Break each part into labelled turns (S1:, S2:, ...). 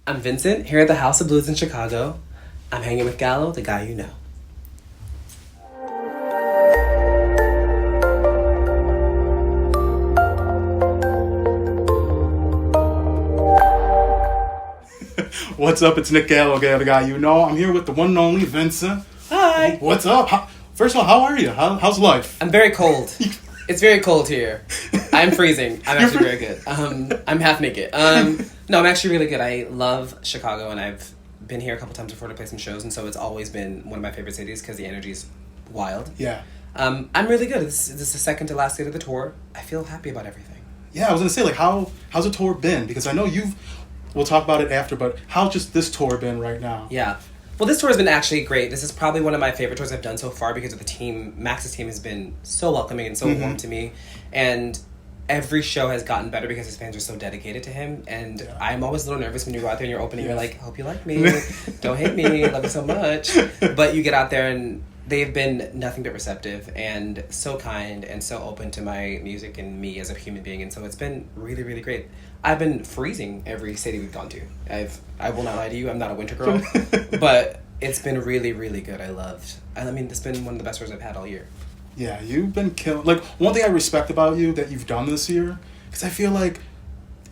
S1: I'm Vincent, here at the House of Blues in Chicago. I'm hanging with Gallo, the guy you know.
S2: What's up? It's Nick Gallo, the guy you know. I'm here with the one and only Vincent.
S1: Hi.
S2: What's up? First of all, how are you? How's life?
S1: I'm very cold. It's very cold here. I'm freezing. I'm actually very good. I'm half naked. No, I'm actually really good. I love Chicago, and I've been here a couple times before to play some shows, and so it's always been one of my favorite cities because the energy's wild.
S2: Yeah.
S1: I'm really good. This is the second to last day of the tour. I feel happy about everything.
S2: Yeah, I was gonna say, like, how's the tour been? Because I know we'll talk about it after, but how's just this tour been right now?
S1: Yeah. Well, this tour has been actually great. This is probably one of my favorite tours I've done so far because of the team. Max's team has been so welcoming and so warm to me. And every show has gotten better because his fans are so dedicated to him. And I'm always a little nervous when you go out there and you're opening. You're like, hope you like me. Don't hate me. Love you so much. But you get out there and they've been nothing but receptive and so kind and so open to my music and me as a human being. And so it's been really, really great. I've been freezing every city we've gone to. I will not lie to you, I'm not a winter girl. But it's been really, really good. I mean, it's been one of the best tours I've had all year.
S2: Yeah, you've been killing. Like, one thing I respect about you that you've done this year, because I feel like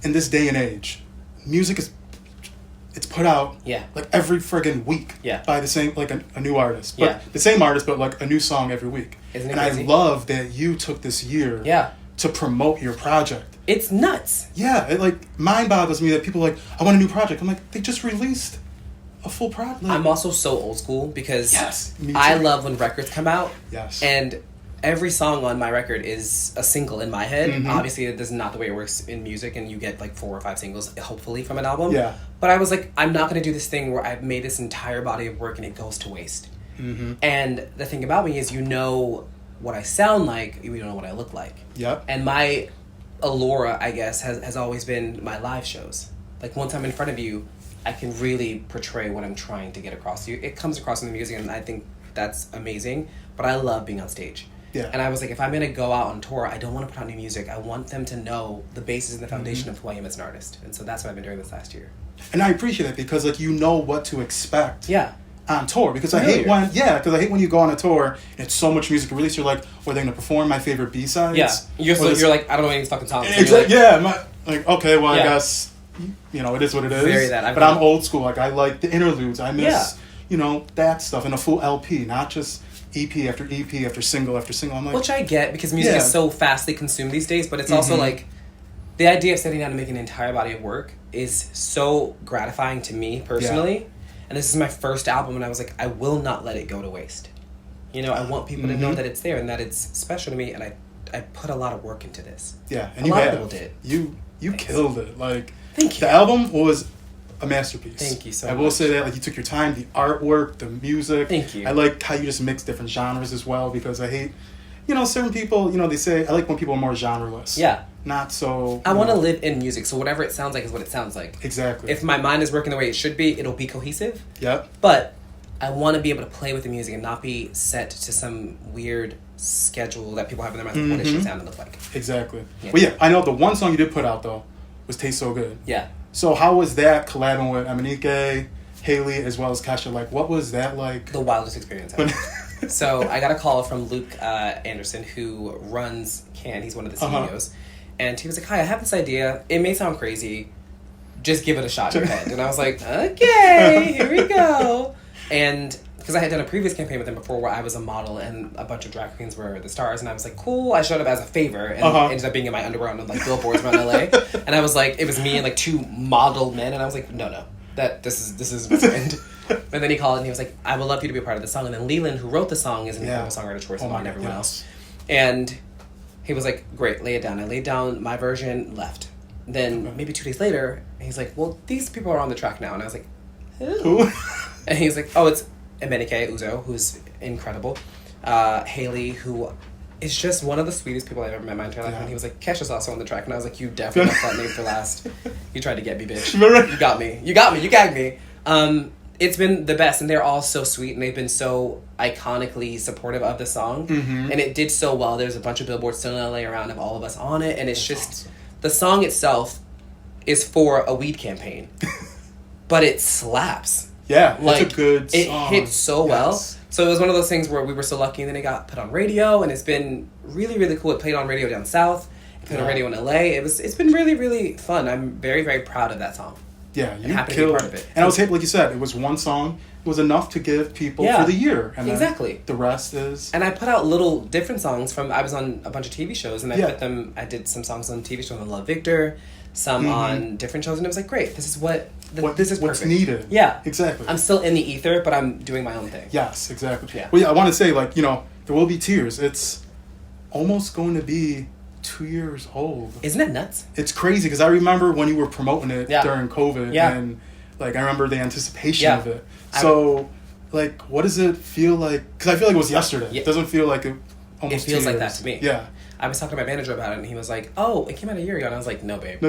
S2: in this day and age, music it's put out like every friggin' week by the same, like a new artist. But the same artist, but like a new song every week.
S1: Isn't it
S2: and
S1: crazy?
S2: I love that you took this year to promote your project.
S1: It's nuts.
S2: Yeah, it like mind boggles me that people are like, I want a new project. I'm like, they just released a full project. Like,
S1: I'm also so old school because
S2: me too.
S1: I love when records come out.
S2: Yes.
S1: And every song on my record is a single in my head. Obviously, this is not the way it works in music, and you get like 4 or 5 singles, hopefully, from an album.
S2: Yeah.
S1: But I was like, I'm not going to do this thing where I've made this entire body of work and it goes to waste. And the thing about me is, you know what I sound like, you don't know what I look like.
S2: Yep.
S1: And my allure, I guess, has always been my live shows. Like, once I'm in front of you, I can really portray what I'm trying to get across to you. It comes across in the music, and I think that's amazing. But I love being on stage.
S2: Yeah.
S1: And I was like, if I'm going to go out on tour, I don't want to put out new music. I want them to know the basis and the foundation of who I am as an artist. And so that's what I've been doing this last year.
S2: And I appreciate that because, like, you know what to expect.
S1: Yeah.
S2: On tour, because I hate when you go on a tour and it's so much music released. You're like, are they gonna perform my favorite B-sides?
S1: Yeah, you're like, I don't know any fucking songs.
S2: Exactly. Like, okay, well, I guess it is what it is.
S1: Very that.
S2: But I'm old school. Like, I like the interludes. I miss that stuff and a full LP, not just EP after EP after single after single. I'm like,
S1: which I get because music is so fastly consumed these days. But it's also like the idea of sitting down and making an entire body of work is so gratifying to me personally. Yeah. And this is my first album, and I was like, I will not let it go to waste. I want people to know that it's there and that it's special to me, and I put a lot of work into this.
S2: Yeah, and
S1: a lot of people did.
S2: You killed it. Like,
S1: thank you.
S2: The album was a masterpiece.
S1: Thank you so much.
S2: I will say that, like, you took your time, the artwork, the music.
S1: Thank you.
S2: I like how you just mix different genres as well, because I hate, certain people, they say, I like when people are more genreless.
S1: Yeah.
S2: Not so...
S1: I want to live in music, so whatever it sounds like is what it sounds like.
S2: Exactly.
S1: If my mind is working the way it should be, it'll be cohesive.
S2: Yep.
S1: But I want to be able to play with the music and not be set to some weird schedule that people have in their mind, like what it should sound and look like.
S2: Exactly.
S1: Yeah.
S2: Well, I know the one song you did put out, though, was Taste So Good.
S1: Yeah.
S2: So how was that collabing with Emanike, Haley, as well as Kesha? Like, what was that like?
S1: The wildest experience ever. So I got a call from Luke Anderson, who runs Can. He's one of the CEOs. And he was like, hi, I have this idea. It may sound crazy. Just give it a shot in your head. And I was like, okay, here we go. And because I had done a previous campaign with him before where I was a model and a bunch of drag queens were the stars. And I was like, cool. I showed up as a favor and ended up being in my underwear on like billboards around LA. And I was like, it was me and like 2 model men. And I was like, no. This is my friend. And then he called and he was like, I would love you to be a part of the song. And then Leland, who wrote the song, is an incredible songwriter choice of mine and everyone else. And he was like, great, lay it down. I laid down my version, left. Then maybe 2 days later, he's like, well, these people are on the track now. And I was like, who? And he's like, oh, it's Emanike Uzo, who's incredible. Haley, who is just one of the sweetest people I've ever met in my entire life. And he was like, Kesha's also on the track. And I was like, you definitely left that name for last. You tried to get me, bitch. You got me. You gagged me. It's been the best, and they're all so sweet, and they've been so iconically supportive of the song, and it did so well. There's a bunch of billboards still in LA around of all of us on it, and it's just, the song itself is for a weed campaign. but it slaps.
S2: Yeah,
S1: like,
S2: it's a good song.
S1: It hits so well. So it was one of those things where we were so lucky, and then it got put on radio, and it's been really, really cool. It played on radio down south. It played on radio in LA. It's been really, really fun. I'm very, very proud of that song.
S2: Yeah, you
S1: happy to be part of it.
S2: And I was happy, like you said, it was one song. It was enough to give people for the year. And
S1: exactly.
S2: The rest is...
S1: And I put out little different songs from... I was on a bunch of TV shows, and I did some songs on TV shows on Love Victor, some on different shows, and it was like, great, this is this is
S2: what's
S1: perfect.
S2: Needed.
S1: Yeah.
S2: Exactly.
S1: I'm still in the ether, but I'm doing my own thing.
S2: Yes, exactly.
S1: Yeah.
S2: Well, yeah, I want to say, like, you know, there will be tears. It's almost going to be 2 years old.
S1: Isn't it nuts?
S2: It's crazy, because I remember when you were promoting it during COVID, and, like, I remember the anticipation of it. So, like, what does it feel like? Because I feel like it was yesterday. Yeah. It doesn't feel like it almost
S1: It feels like that to me.
S2: Yeah.
S1: I was talking to my manager about it, and he was like, oh, it came out a year ago. And I was like, no, babe.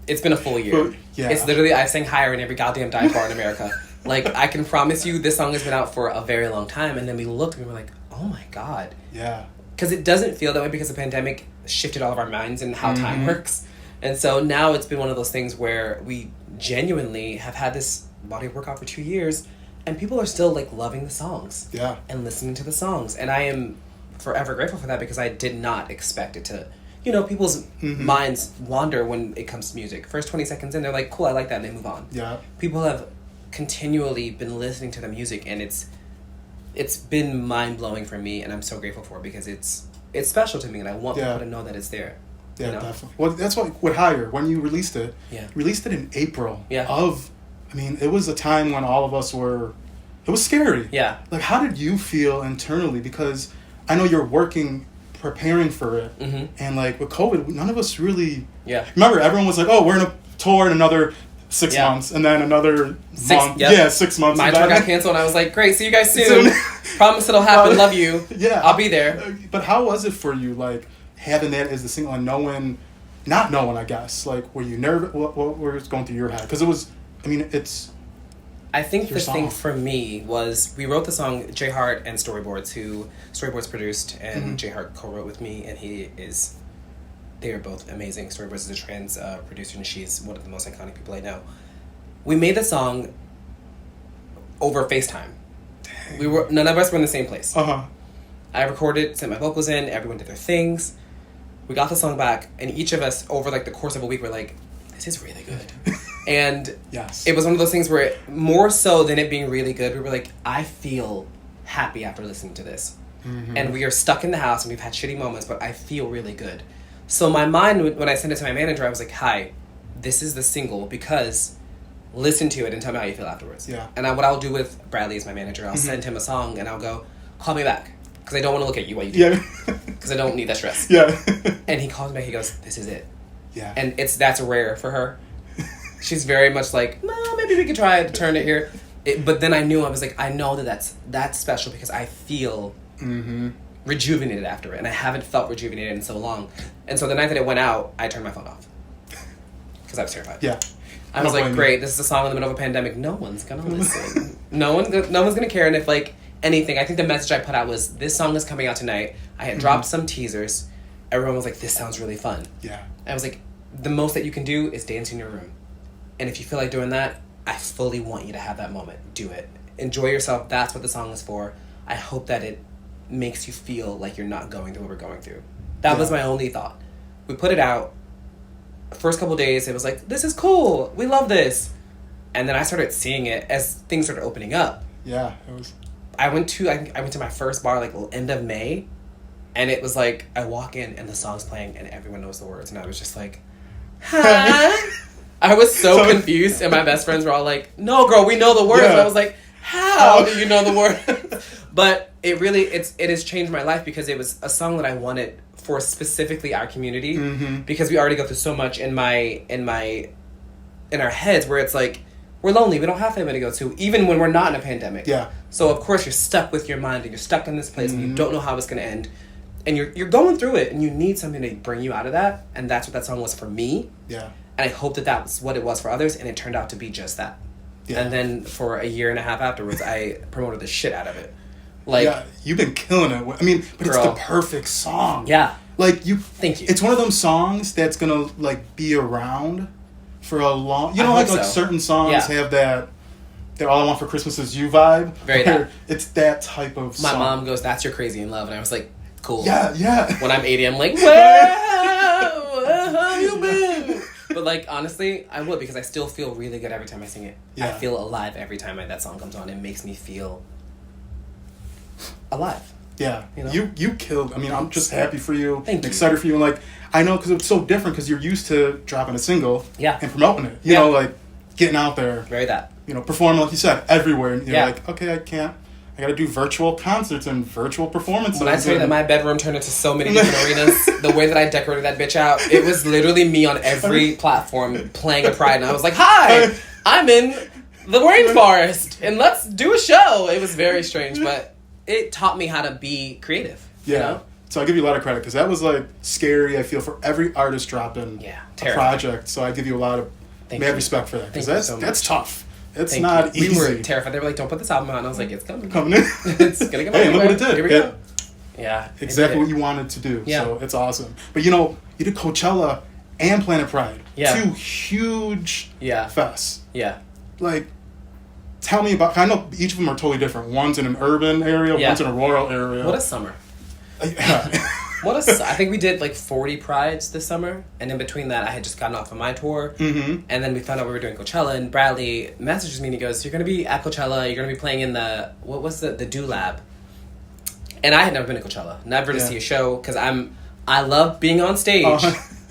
S1: It's been a full year.
S2: Yeah.
S1: It's literally, I sang higher in every goddamn dive bar in America. Like, I can promise you this song has been out for a very long time. And then we looked and we were like, oh my God.
S2: Yeah.
S1: Because it doesn't feel that way, because the pandemic shifted all of our minds and how time works. And so now it's been one of those things where we genuinely have had this body of work out for 2 years, and people are still, like, loving the songs.
S2: Yeah.
S1: And listening to the songs. And I am forever grateful for that, because I did not expect it to... You know, people's minds wander when it comes to music. First 20 seconds in, they're like, cool, I like that, and they move on.
S2: Yeah.
S1: People have continually been listening to the music, and it's been mind-blowing for me, and I'm so grateful for it, because it's special to me, and I want people to know that it's there.
S2: Yeah,
S1: you know?
S2: definitely. Well, that's what with Higher, when you released it, released it in April of... I mean, it was a time when all of us were... It was scary.
S1: Yeah.
S2: Like, how did you feel internally? Because I know you're working... preparing for it, and like with COVID, none of us really. Yeah. Remember, everyone was like, "Oh, we're in a tour in another 6 months, and then another month." Yep. Yeah, 6 months.
S1: My tour got canceled, and I was like, "Great, see you guys soon. Promise it'll happen. Love you. Yeah, I'll be there."
S2: But how was it for you, like having that as the single and not knowing? I guess, like, were you nervous? What was going through your head? Because it was. I mean, it's.
S1: I think the thing for me was, we wrote the song, Jay Hart and Storyboards, who Storyboards produced, and Jay Hart co-wrote with me, and they are both amazing. Storyboards is a trans producer, and she's one of the most iconic people I know. We made the song over FaceTime. Dang. None of us were in the same place. I recorded, sent my vocals in, everyone did their things. We got the song back, and each of us, over like the course of a week, were like, this is really good. And it was one of those things where, more so than it being really good, we were like, I feel happy after listening to this. And we are stuck in the house, and we've had shitty moments, but I feel really good. So my mind, when I sent it to my manager, I was like, hi, this is the single, because listen to it and tell me how you feel afterwards. Yeah. And what I'll do with Bradley as my manager, I'll send him a song, and I'll go, call me back, because I don't want to look at you while you do it. Because I don't need that stress. Yeah. And he calls me back, he goes, this is it. Yeah. And that's rare for her. She's very much like, no, maybe we could try to turn it here. But then I was like, I know that's special, because I feel rejuvenated after it. And I haven't felt rejuvenated in so long. And so the night that it went out, I turned my phone off. Because I was terrified. Yeah. I was like, great, this is a song in the middle of a pandemic. No one's going to listen. No one's going to care. And if, like, anything, I think the message I put out was, this song is coming out tonight. I had dropped some teasers. Everyone was like, this sounds really fun. Yeah. I was like, the most that you can do is dance in your room. And if you feel like doing that, I fully want you to have that moment. Do it. Enjoy yourself. That's what the song is for. I hope that it makes you feel like you're not going through what we're going through. That was my only thought. We put it out. The first couple days, it was like, this is cool. We love this. And then I started seeing it as things started opening up. Yeah, it was... I went to my first bar, like, end of May. And it was like, I walk in, and the song's playing, and everyone knows the words. And I was just like, huh? I was so confused, and my best friends were all like, no, girl, we know the words. And I was like, how do you know the words? But it has changed my life, because it was a song that I wanted for specifically our community, because we already go through so much in our heads, where it's like, we're lonely, we don't have family to go to, even when we're not in a pandemic. Yeah. So of course you're stuck with your mind, and you're stuck in this place, and you don't know how it's going to end. And you're going through it, and you need something to bring you out of that. And that's what that song was for me. Yeah. And I hope that was what it was for others, and it turned out to be just that. Yeah. And then for a year and a half afterwards, I promoted the shit out of it. Like,
S2: yeah, you've been killing it. I mean, but girl, it's the perfect song.
S1: Yeah.
S2: Like,
S1: thank you.
S2: It's one of them songs that's gonna, like, be around for a long... You know, like certain songs have that All I Want for Christmas Is You vibe.
S1: Very that.
S2: It's that type of
S1: My
S2: song.
S1: mom goes, that's your Crazy in Love. And I was like, cool.
S2: Yeah.
S1: When I'm 80, I'm like, where have you been? But, like, honestly, I would, because I still feel really good every time I sing it. Yeah. I feel alive every time that song comes on. It makes me feel alive.
S2: Yeah.
S1: You know?
S2: You killed. I mean, I'm just happy for you.
S1: Thank you.
S2: Excited for you. And, like, I know, because it's so different, because you're used to dropping a single and promoting it. You know, like, getting out there.
S1: Very that.
S2: You know, performing, like you said, everywhere. And you're like, okay, I got to do virtual concerts and virtual performances.
S1: When I tell you that my bedroom turned into so many different arenas, the way that I decorated that bitch out, it was literally me on every platform playing a Pride. And I was like, hi, I'm in the rainforest and let's do a show. It was very strange, but it taught me how to be creative.
S2: Yeah. You know? So I give you a lot of credit, because that was, like, scary, I feel, for every artist dropping a project. So I give you a lot of mad respect for that, because that's tough. It's not easy.
S1: We were terrified. They were like, don't put this album out. And I was like, it's coming.
S2: Coming in.
S1: It's going to come out.
S2: Hey, look what it did.
S1: Here we go. Yeah.
S2: Exactly what you wanted to do. Yeah. So it's awesome. But, you know, you did Coachella and Planet Pride. Yeah. 2 huge fests.
S1: Yeah.
S2: Like, tell me about... I know each of them are totally different. One's in an urban area. One's in a rural area.
S1: What a summer. I think we did like 40 Prides this summer, and in between that I had just gotten off of my tour, and then we found out we were doing Coachella, and Bradley messages me and he goes, you're going to be at Coachella, you're going to be playing in the Do Lab. And I had never been to Coachella, never to see a show, because I love being on stage.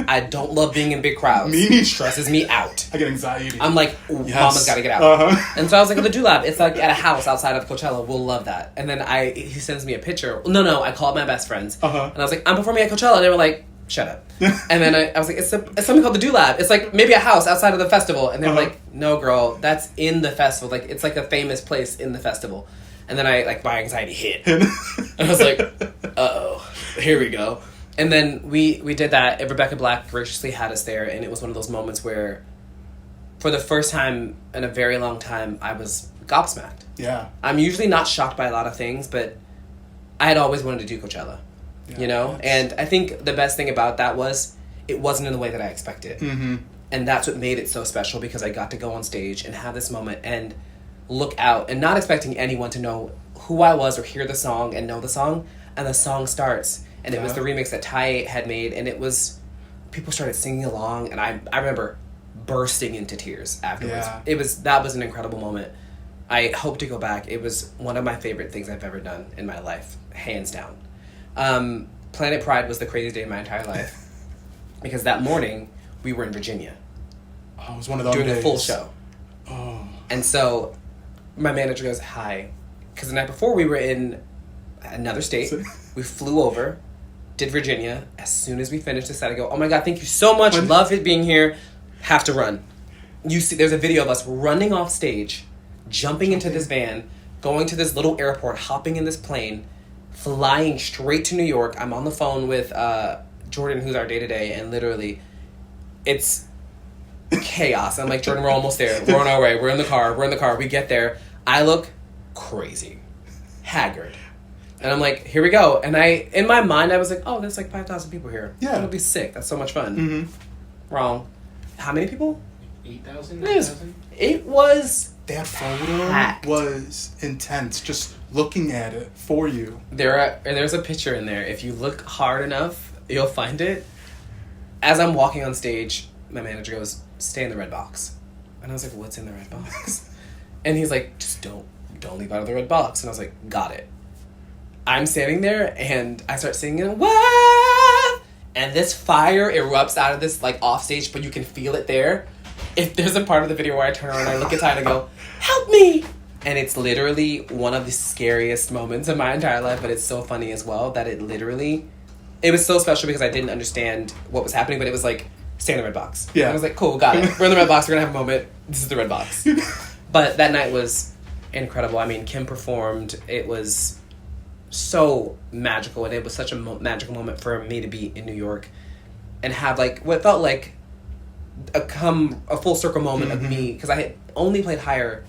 S1: I don't love being in big crowds. It stresses me out.
S2: I get anxiety.
S1: I'm like, mama's got to get out. And so I was like, the Do Lab, it's like at a house outside of Coachella. We'll love that. And then he sends me a picture. No, I called my best friends. And I was like, I'm performing at Coachella. And they were like, shut up. And then I was like, it's something called the Do Lab. It's like maybe a house outside of the festival. And they were like, no, girl, that's in the festival. Like, it's like a famous place in the festival. And then my anxiety hit. And I was like, uh-oh, here we go. And then we did that, and Rebecca Black graciously had us there, and it was one of those moments where, for the first time in a very long time, I was gobsmacked.
S2: Yeah.
S1: I'm usually not shocked by a lot of things, but I had always wanted to do Coachella, you know? And I think the best thing about that was, it wasn't in the way that I expected.
S2: Mm-hmm.
S1: And that's what made it so special, because I got to go on stage and have this moment and look out, and not expecting anyone to know who I was or hear the song and know the song, and the song starts. And it was the remix that Ty had made, and it was... People started singing along, and I remember bursting into tears afterwards. Yeah. That was an incredible moment. I hope to go back. It was one of my favorite things I've ever done in my life, hands down. Planet Pride was the craziest day of my entire life, because that morning, we were in Virginia.
S2: Oh, it was one of those
S1: doing
S2: days.
S1: A full show.
S2: Oh.
S1: And so, my manager goes, hi. Because the night before, we were in another state. We flew over... Did Virginia. As soon as we finished the set, I go, oh my God, thank you so much. Love it being here. Have to run. You see, there's a video of us running off stage, jumping into this van, going to this little airport, hopping in this plane, flying straight to New York. I'm on the phone with Jordan, who's our day-to-day, and literally, it's chaos. I'm like, Jordan, we're almost there. We're on our way. We're in the car. We get there. I look crazy. Haggard. And I'm like, here we go. And in my mind, I was like, oh, there's like 5,000 people here.
S2: Yeah.
S1: It'll be sick. That's so much fun.
S2: Mm-hmm.
S1: Wrong. How many people?
S3: 8,000? 9,000?
S1: It was...
S2: That photo was intense. Just looking at it for you.
S1: There's a picture in there. If you look hard enough, you'll find it. As I'm walking on stage, my manager goes, stay in the red box. And I was like, what's in the red box? And he's like, just don't leave out of the red box. And I was like, got it. I'm standing there, and I start singing, what? And this fire erupts out of this, like, off stage, but you can feel it there. If there's a part of the video where I turn around and I look at Ty and I go, help me! And it's literally one of the scariest moments of my entire life, but it's so funny as well that it was so special because I didn't understand what was happening, but it was like, stay in the red box.
S2: Yeah.
S1: And I was like, cool, got it. We're in the red box, we're gonna have a moment. This is the red box. But that night was incredible. I mean, Kim performed. It was so magical, and it was such a magical moment for me to be in New York and have like what felt like a full circle moment of me, because I had only played higher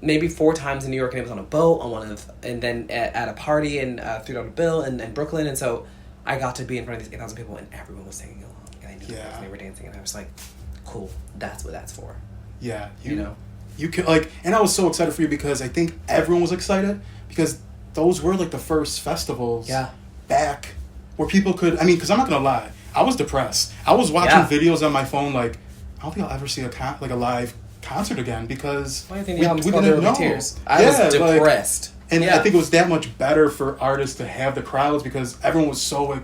S1: maybe 4 times in New York, and it was on a boat and then at a party in $3 Bill in Brooklyn, and so I got to be in front of these 8,000 people, and everyone was singing along, and I knew they were dancing, and I was like, cool, that's what that's for.
S2: Yeah.
S1: You know?
S2: You can, like, and I was so excited for you because I think everyone was excited because those were like the first festivals back where people could, I mean, because I'm not going to lie, I was depressed. I was watching videos on my phone like, I don't think I'll ever see a live concert again because
S1: we didn't know. Tears. I was depressed.
S2: And I think it was that much better for artists to have the crowds because everyone was so like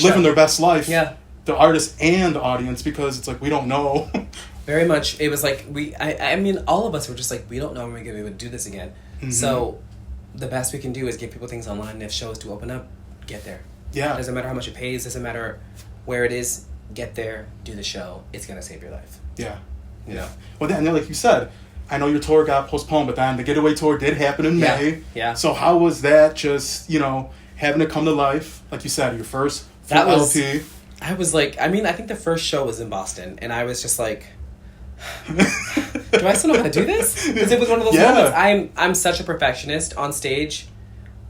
S2: living their best life.
S1: Yeah.
S2: The artist and the audience because it's like we don't know.
S1: Very much. It was like I mean, all of us were just like, we don't know when we're going to be able to do this again. Mm-hmm. So the best we can do is give people things online. And if shows do open up, get there.
S2: Yeah.
S1: It doesn't matter how much it pays. Doesn't matter where it is. Get there. Do the show. It's going to save your life.
S2: Yeah.
S1: You know?
S2: Well, then, like you said, I know your tour got postponed, but then the Getaway Tour did happen in May.
S1: Yeah.
S2: So how was that just, having to come to life? Like you said, your first full LP.
S1: I was like, I mean, I think the first show was in Boston, and I was just like, do I still know how to do this? Because it was one of those moments. I'm such a perfectionist on stage.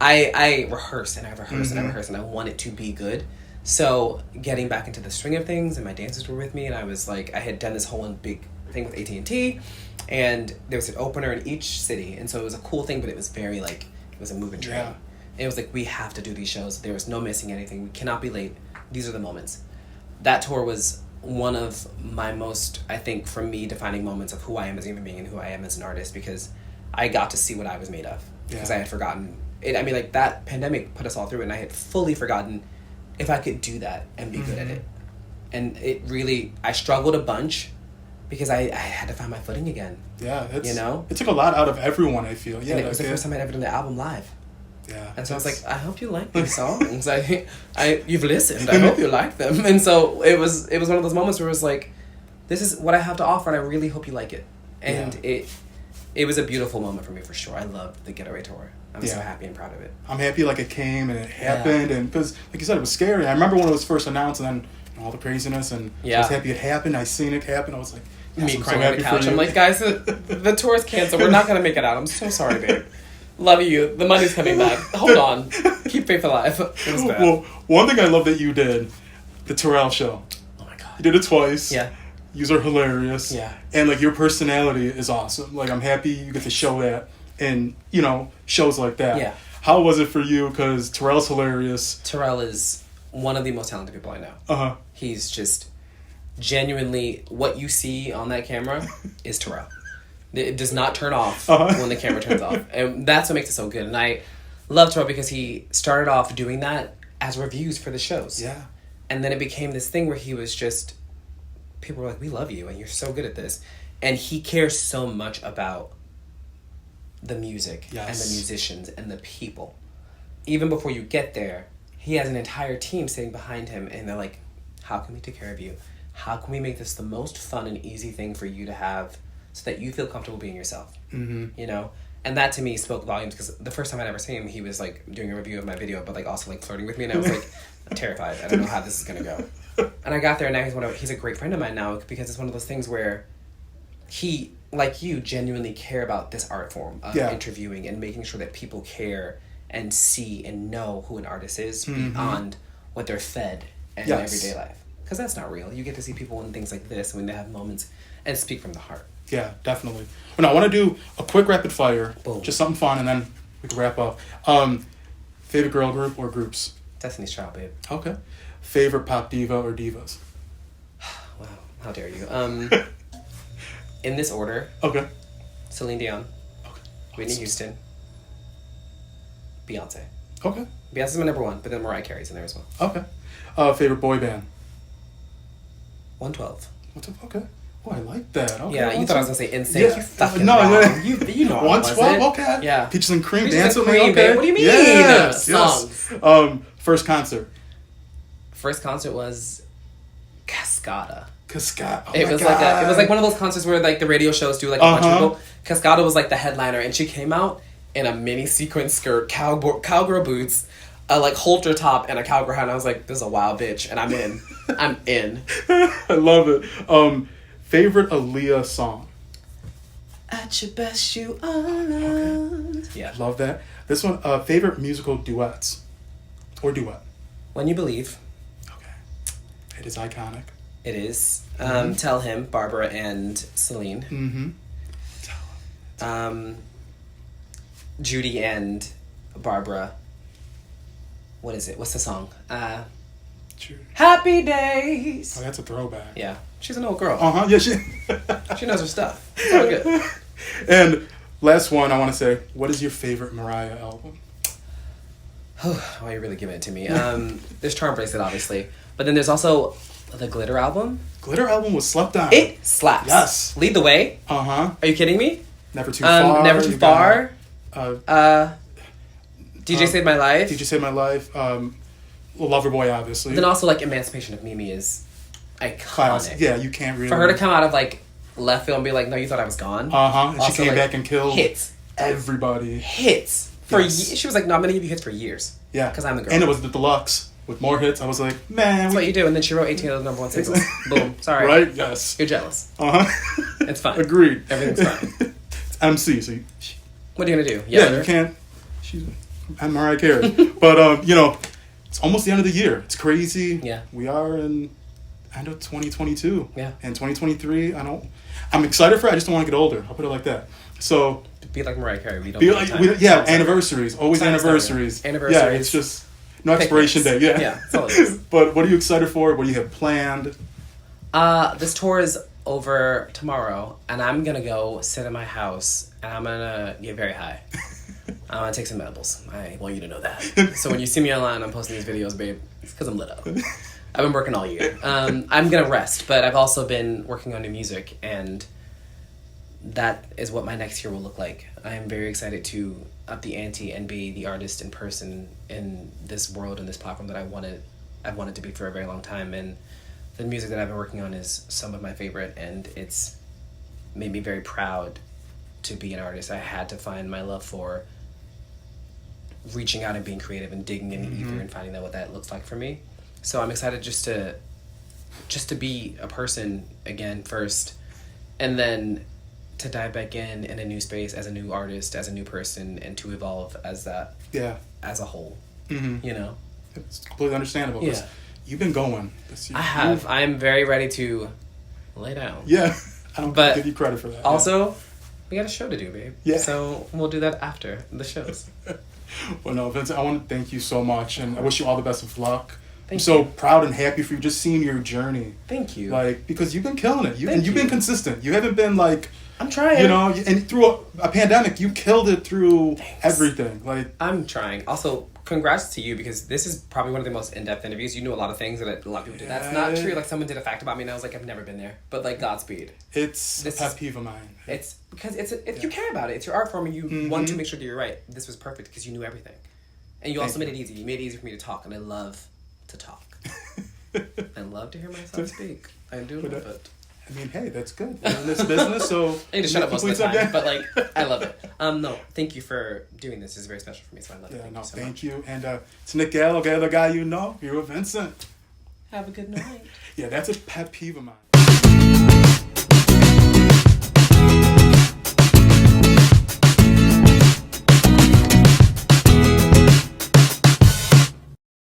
S1: I rehearse and I rehearse and I rehearse and I want it to be good. So getting back into the swing of things, and my dancers were with me, and I was like, I had done this whole big thing with AT&T, and there was an opener in each city, and so it was a cool thing, but it was very like, it was a moving train. Yeah. It was like, we have to do these shows. There was no missing anything. We cannot be late. These are the moments. That tour was one of my most, I think, for me, defining moments of who I am as a human being and who I am as an artist, because I got to see what I was made of. Because I had forgotten it. I mean, like, that pandemic put us all through it, and I had fully forgotten if I could do that and be good at it. And it really, I struggled a bunch because I had to find my footing again.
S2: Yeah, it took a lot out of everyone, I feel. Yeah,
S1: and it was the first time I'd ever done the album live.
S2: Yeah.
S1: And so I was like, I hope you like these songs. You've listened. I hope you like them. And so it was one of those moments where it was like, this is what I have to offer, and I really hope you like it. And it was a beautiful moment for me, for sure. I loved the Getaway Tour. I'm so happy and proud of it.
S2: I'm happy like it came and it happened, and because like you said, it was scary. I remember when it was first announced, and then all the craziness, and I was happy it happened. I seen it happen. I was like,
S1: me crying on the couch. I'm like, guys, the tour's canceled. We're not gonna make it out. I'm so sorry, babe. Love you. The money's coming back. Hold on. Keep faith alive. It was bad.
S2: Well, one thing I love that you did, the Terrell show.
S1: Oh my god.
S2: You did it twice.
S1: Yeah.
S2: You are hilarious.
S1: Yeah.
S2: And like your personality is awesome. Like I'm happy you get to show that in, shows like that.
S1: Yeah.
S2: How was it for you? Because Terrell's hilarious.
S1: Terrell is one of the most talented people I know.
S2: Uh-huh.
S1: He's just genuinely, what you see on that camera is Terrell. It does not turn off when the camera turns off. And that's what makes it so good. And I love Terrell because he started off doing that as reviews for the shows.
S2: Yeah.
S1: And then it became this thing where he was just, people were like, we love you and you're so good at this. And he cares so much about the music and the musicians and the people. Even before you get there, he has an entire team sitting behind him, and they're like, how can we take care of you? How can we make this the most fun and easy thing for you to have so that you feel comfortable being yourself?
S2: Mm-hmm.
S1: And that to me spoke volumes, because the first time I'd ever seen him, he was like doing a review of my video, but like also like flirting with me, and I was like, I'm terrified. I don't know how this is gonna go. And I got there, and now he's a great friend of mine now, because it's one of those things where he, like you, genuinely care about this art form of interviewing and making sure that people care and see and know who an artist is beyond what they're fed in everyday life. Because that's not real. You get to see people in things like this when they have moments and speak from the heart.
S2: Yeah, definitely. Well, now, I want to do a quick rapid fire.
S1: Boom.
S2: Just something fun, and then we can wrap up. Favorite girl group or groups?
S1: Destiny's Child, babe.
S2: Okay. Favorite pop diva or divas?
S1: Wow, how dare you. In this order.
S2: Okay.
S1: Celine Dion.
S2: Okay.
S1: Whitney Houston. Beyonce.
S2: Okay.
S1: Beyonce's my number one, but then Mariah Carey's in there as well.
S2: Okay. Favorite boy band?
S1: 112.
S2: Okay. Oh, I like that. Okay.
S1: Yeah, you thought I was going to say NSYNC.
S2: Yeah.
S1: You fucking
S2: no,
S1: wrong. You know
S2: 112? Okay.
S1: Yeah.
S2: Peaches and Cream,
S1: Peaches
S2: Dance
S1: and
S2: with
S1: Cream,
S2: Me? Okay.
S1: Babe. What do you mean?
S2: Yes.
S1: Songs.
S2: First concert?
S1: First concert was Cascada.
S2: Cascada. Oh
S1: it was like one of those concerts where like the radio shows do like a bunch of people. Cascada was like the headliner, and she came out in a mini sequin skirt, cowgirl boots, a like halter top, and a cowgirl hat. And I was like, this is a wild bitch, and I'm in. I'm in.
S2: I love it. Favorite Aaliyah song?
S1: At your best, you are loved.
S2: Okay. Yeah, love that. This one. Favorite musical duets or duet?
S1: When You Believe.
S2: Okay, it is iconic.
S1: It is. Tell him, Barbara and Celine.
S2: Mm-hmm.
S1: Judy and Barbara. What is it? What's the song? Happy Days.
S2: Oh, that's a throwback.
S1: Yeah. She's an old girl.
S2: Yeah,
S1: she knows her stuff. It's all good.
S2: And last one, I want to say, what is your favorite Mariah album?
S1: Oh, you're really giving it to me. There's Charm Bracelet, obviously. But then there's also the Glitter album.
S2: Glitter album was slept on.
S1: It slaps.
S2: Yes.
S1: Lead the Way.
S2: Uh-huh.
S1: Are you kidding me?
S2: Never Too Far.
S1: Never Too Far. DJ Saved My Life.
S2: DJ Saved My Life. Loverboy, obviously.
S1: Then also, like, Emancipation of Mimi is iconic.
S2: Classic. Yeah, you can't really...
S1: For her to come out of, like, left field and be like, no, you thought I was gone.
S2: And
S1: also,
S2: she came back and killed...
S1: Hits.
S2: Everybody.
S1: Hits. She was like, no, I'm going to give you hits for years.
S2: Yeah.
S1: Because I'm the girl.
S2: And it was the deluxe with more hits. I was like, man...
S1: That's what you do. And then she wrote 18 of the #1 singles. Boom. Sorry.
S2: Right? Yes.
S1: You're jealous. It's fine.
S2: Agreed.
S1: Everything's fine.
S2: It's MC, so...
S1: What are you going to do?
S2: Yeah, you can't... I'm Mariah Carey. But, it's almost the end of the year. It's crazy.
S1: Yeah.
S2: We are in end of 2022.
S1: Yeah.
S2: And 2023, I'm excited for it. I just don't want to get older. I'll put it like that. So...
S1: Be like Mariah Carey. We don't
S2: anniversaries. Always anniversaries.
S1: Anniversaries.
S2: Yeah, it's just... No expiration date. Yeah.
S1: Yeah, that's all it is.
S2: But what are you excited for? What do you have planned?
S1: This tour is over tomorrow, and I'm going to go sit in my house, and I'm going to get very high. I'm going to take some edibles. I want you to know that. So when you see me online, I'm posting these videos, babe, it's because I'm lit up. I've been working all year. I'm going to rest, but I've also been working on new music, and that is what my next year will look like. I am very excited to up the ante and be the artist in person in this world and this platform that I've wanted to be for a very long time. And the music that I've been working on is some of my favorite, and it's made me very proud to be an artist. I had to find my love for reaching out and being creative and digging in the ether and finding out what that looks like for me. So I'm excited just to be a person again first, and then to dive back in a new space as a new artist, as a new person, and to evolve as that.
S2: Yeah.
S1: As a whole.
S2: Mm-hmm. It's completely understandable.
S1: Yeah.
S2: You've been going this year.
S1: I have. I'm very ready to lay down.
S2: Yeah. I don't give you credit for that.
S1: Also, we got a show to do, babe.
S2: Yeah.
S1: So we'll do that after the shows.
S2: Well, no, Vincent, I want to thank you so much, and I wish you all the best of luck.
S1: I'm
S2: so proud and happy for you, just seeing your journey.
S1: Thank you.
S2: Because you've been killing it. You've been consistent. You haven't been
S1: I'm trying.
S2: And through a pandemic, you killed it through everything.
S1: I'm trying. Also, congrats to you, because this is probably one of the most in-depth interviews. You knew a lot of things that a lot of people do. That's not true. Someone did a fact about me and I was like, I've never been there. But Godspeed.
S2: It's a pet peeve of mine.
S1: It's because you care about it. It's your art form and you want to make sure that you're right. This was perfect because you knew everything. And you also made it easy. You made it easy for me to talk, and I love to talk. I love to hear myself speak. I do love it.
S2: I mean, hey, that's good. We're in this business, so...
S1: I need to shut up most of the time, but I love it. No, thank you for doing this. It's very special for me, so I love it.
S2: Thank you. And it's Nick Gallo, the guy you know. You're with Vincent.
S1: Have a good night.
S2: Yeah, that's a pet peeve of mine.